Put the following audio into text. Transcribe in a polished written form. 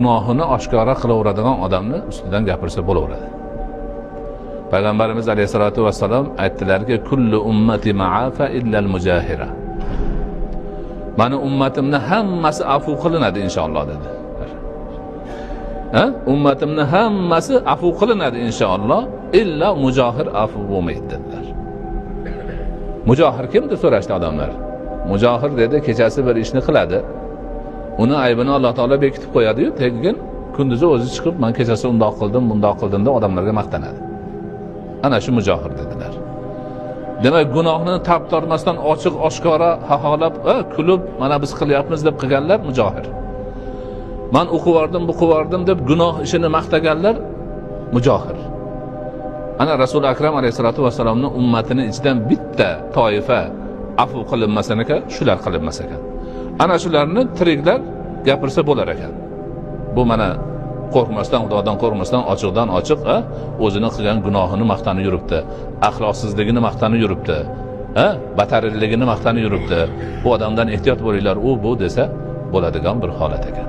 gunohini oshkora qilaveradigan odamni ustidan gapirsa bo'laveradi. Payg'ambarimiz alayhisolatu vassalom aytdilarki, kullu ummati ma'afa illal mujahira. Mani ummatimni hammasi afu qilinadi inshaalloh dedi. Ummatimni hammasi afu qilinadi inshaalloh, illa mujohir afu bo'lmaydi dedilar. Mujohir kim deb so'rashdi odamlar. Mujohir dedi, kechasi bir ishni qiladi. Uni aybini Alloh taolo bekitib qo'yadi-yu, keyin kunduzi o'zi chiqib, men kechasi undoq qildim, bundoq qildim deb odamlarga maqtanadi. Ana shu mujohir dedilar. Demak, gunohni tap tortmasdan ochiq oshkora haholab, kulib, mana biz qilyapmiz deb qilganlar mujohir. Men o'qivardim, bu qivardim deb gunoh ishini maqtaganlar mujohir. Ana Rasul akram alayhisolatu vassalomning ummatining ichidan bitta toifa afu qilinmasan ekan, shular qilinmas ekan. Ana shularni tiriklar gapirsa bo'lar ekan. Bu mana qo'rqmasdan, Xudodan qo'rqmasdan ochiqdan ochiq, o'zini qilgan gunohini maqtanib yuribdi, axloqsizligini maqtanib yuribdi, batarligini maqtanib yuribdi. Bu odamdan ehtiyot bo'linglar, u bu desa bo'ladigan bir holat ekan.